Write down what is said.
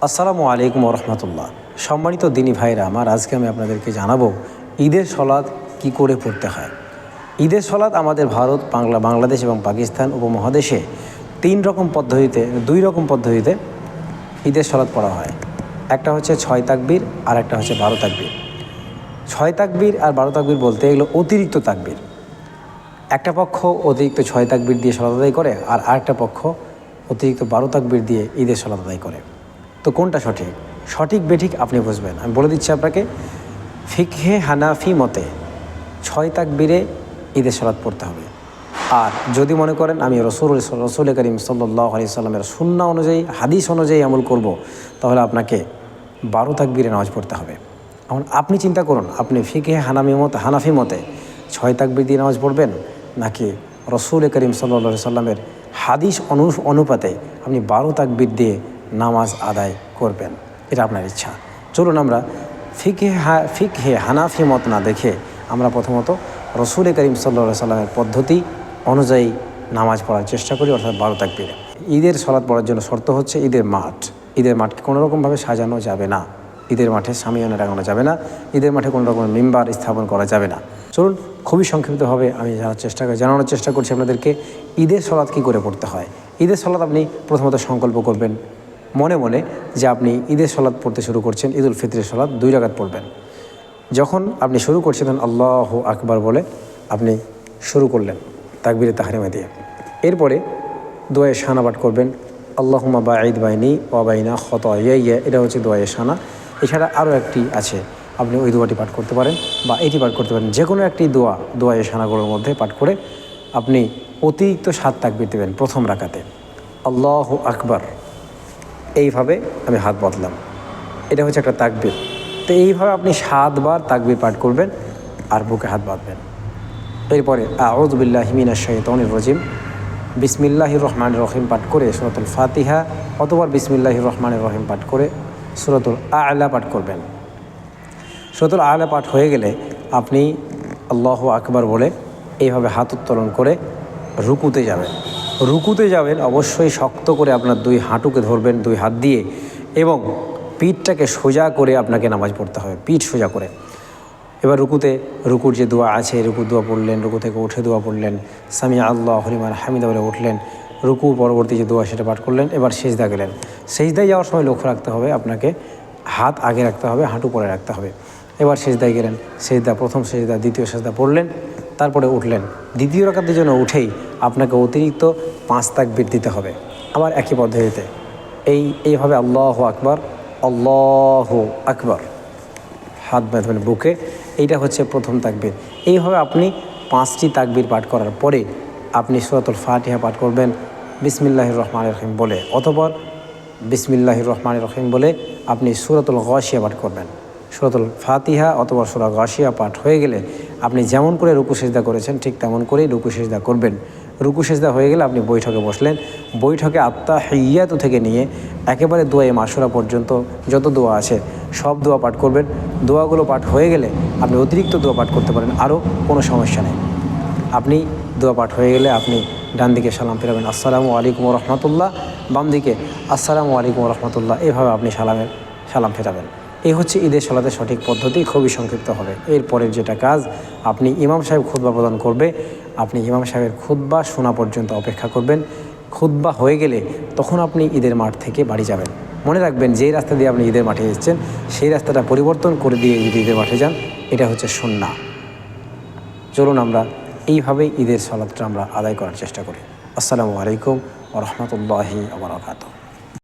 আসসালামু আলাইকুম রহমতুল্লাহ। সম্মানিত দিনী ভাইরা আমার, আজকে আমি আপনাদেরকে জানাবো ঈদের সলাত কি করে পড়তে হয়। ঈদের সলাত আমাদের ভারত, বাংলাদেশ এবং পাকিস্তান উপমহাদেশে দুই রকম পদ্ধতিতে ঈদের সলাত পড়া হয়। একটা হচ্ছে 6 তাকবীর আর একটা হচ্ছে 12 তাকবীর। 6 তাকবীর আর 12 তাকবীর বলতে এগুলো অতিরিক্ত তাকবীর। একটা পক্ষ অতিরিক্ত 6 তাকবীর দিয়ে সলাত আদায় করে আর আরেকটা পক্ষ অতিরিক্ত 12 তাকবীর দিয়ে ঈদের সলাত আদায় করে। তো কোনটা সঠিক বেঠিক আপনি বুঝবেন। আমি বলে দিচ্ছি আপনাকে, ফিকহে হানাফি মতে 6 তাকবীরে ঈদের সলাত পড়তে হবে। আর যদি মনে করেন আমি রসুল করিম সাল্লাল্লাহু আলাইহি সাল্লামের সুন্নাহ অনুযায়ী, হাদিস অনুযায়ী আমল করব, তাহলে আপনাকে 12 তাকবীরে নামাজ পড়তে হবে। এখন আপনি চিন্তা করুন, আপনি ফিকহে হানাফি মতে 6 তাকবীর দিয়ে নামাজ পড়বেন, নাকি রসুল করিম সাল্লাল্লাহু আলাইহি সাল্লামের হাদিস অনুপাতে আপনি 12 তাকবীর দিয়ে নামাজ আদায় করবেন। এটা আপনার ইচ্ছা। চলুন আমরা ফিকহে হানাফি মত না দেখে আমরা প্রথমত রসুল করিম সাল্লাল্লাহু আলাইহি সাল্লামের পদ্ধতি অনুযায়ী নামাজ পড়ার চেষ্টা করি, অর্থাৎ 12 তাকবীরে। ঈদের সলাত পড়ার জন্য শর্ত হচ্ছে ঈদের মাঠকে কোনোরকমভাবে সাজানো যাবে না। ঈদের মাঠে শামিয়ানা টাঙানো যাবে না। ঈদের মাঠে কোনো রকম মিম্বার স্থাপন করা যাবে না। চলুন খুবই সংক্ষিপ্তভাবে আমি জানানোর চেষ্টা করছি আপনাদেরকে ঈদের সলাত কী করে পড়তে হয়। ঈদের সলাত আপনি প্রথমত সংকল্প করবেন মনে মনে যে আপনি ঈদের সলাত পড়তে শুরু করছেন, ঈদুল ফিতরের সলাত 2 রাকাত পড়বেন। যখন আপনি শুরু করছেন আল্লাহু আকবার বলে আপনি শুরু করলেন তাকবীরে তাহরিমা দিয়ে। এরপরে দোয়া শানা পাঠ করবেন, আল্লাহুম্মা বাঈদ বাইনি ওয়া বাইনা খতায়ায়া, এটা হচ্ছে দোয়া শানা। এছাড়া আরও একটি আছে, আপনি ওই দোয়াটি পাঠ করতে পারেন বা এটি পাঠ করতে পারেন। যে কোনো একটি দোয়া শানাগুলোর মধ্যে পাঠ করে আপনি অতিরিক্ত 7 তাকবীর দেবেন প্রথম রাকাতে। আল্লাহু আকবার, এইভাবে আমি হাত বাঁধলাম, এটা হচ্ছে একটা তাকবীর। তো এইভাবে আপনি 7 বার তাকবীর পাঠ করবেন আর বুকে হাত বাঁধবেন। এরপরে আউযু বিল্লাহি মিনাশ শাইতানির রাজিম, বিসমিল্লাহির রহমানির রহিম পাঠ করে সূরাতুল ফাতিহা অথবা বিসমিল্লাহির রহমানির রহিম পাঠ করে সূরাতুল আ'লা পাঠ করবেন। সূরাতুল আ'লা পাঠ হয়ে গেলে আপনি আল্লাহু আকবার বলে এইভাবে হাত উত্তোলন করে রুকুতে যাবেন। অবশ্যই শক্ত করে আপনার 2 হাঁটুকে ধরবেন 2 হাত দিয়ে, এবং পিঠটাকে সোজা করে আপনাকে নামাজ পড়তে হবে, পিঠ সোজা করে। এবার রুকুর যে দোয়া আছে, রুকুর দোয়া পড়লেন, রুকু থেকে উঠে দোয়া পড়লেন, সামিআ আল্লাহু লিমান হামিদা বলে উঠলেন, রুকুর পরবর্তী যে দোয়া সেটা পাঠ করলেন। এবার সিজদা গেলেন। সিজদায় যাওয়ার সময় লক্ষ্য রাখতে হবে, আপনাকে হাত আগে রাখতে হবে, হাঁটু পরে রাখতে হবে। এবার সিজদায় গেলেন, প্রথম সিজদা, দ্বিতীয় সিজদা পড়লেন, তারপরে উঠলেন। দ্বিতীয় রাকাতের জন্য উঠেই আপনাকে অতিরিক্ত 5 তাকবীর দিতে হবে। আবার একই পদ্ধতিতে এইভাবে আল্লাহু আকবার হাত বাঁধবেন বুকে, এইটা হচ্ছে প্রথম তাকবীর। এইভাবে আপনি 5টি তাকবীর পাঠ করার পরে আপনি সূরাতুল ফাতিহা পাঠ করবেন বিসমিল্লাহির রহমানির রহিম বলে, অথবা বিসমিল্লাহির রহমানির রহিম বলে আপনি সূরাতুল গাশিয়া পাঠ করবেন। সূরাতুল ফাতিহা অথবা সূরা গাশিয়া পাঠ হয়ে গেলে আপনি যেমন করে রুকু সিজদা করেছেন ঠিক তেমন করেই রুকু সিজদা করবেন। রুকু সিজদা হয়ে গেলে আপনি বৈঠকে বসলেন। বৈঠকে আত্তাহিয়াতু থেকে নিয়ে একেবারে দোয়ায়ে মাশুরা পর্যন্ত যত দোয়া আছে সব দোয়া পাঠ করবেন। দোয়াগুলো পাঠ হয়ে গেলে আপনি অতিরিক্ত দোয়া পাঠ করতে পারেন, আরও কোনো সমস্যা নেই। আপনি দোয়া পাঠ হয়ে গেলে আপনি ডান দিকে সালাম ফেরাবেন, আসসালামু আলাইকুম রহমতুল্লাহ, বাম দিকে আসসালামু আলাইকুম রহমতুল্লাহ, এইভাবে আপনি সালাম ফেরাবেন। এই হচ্ছে ঈদের সলাতের সঠিক পদ্ধতি। খুবই সংক্ষিপ্ত হবে। এরপরের যেটা কাজ, আপনি ইমাম সাহেব খুতবা প্রদান করবে, আপনি ইমাম সাহেবের খুতবা শোনা পর্যন্ত অপেক্ষা করবেন। খুতবা হয়ে গেলে তখন আপনি ঈদের মাঠ থেকে বাড়ি যাবেন। মনে রাখবেন, যেই রাস্তা দিয়ে আপনি ঈদের মাঠে এসেছেন সেই রাস্তাটা পরিবর্তন করে দিয়ে যদি ঈদের মাঠে যান, এটা হচ্ছে সুন্নাহ। চলুন আমরা এইভাবেই ঈদের সলাতটা আমরা আদায় করার চেষ্টা করি। আসসালামু আলাইকুম ওয়া রাহমাতুল্লাহি ওয়া বারাকাতুহু।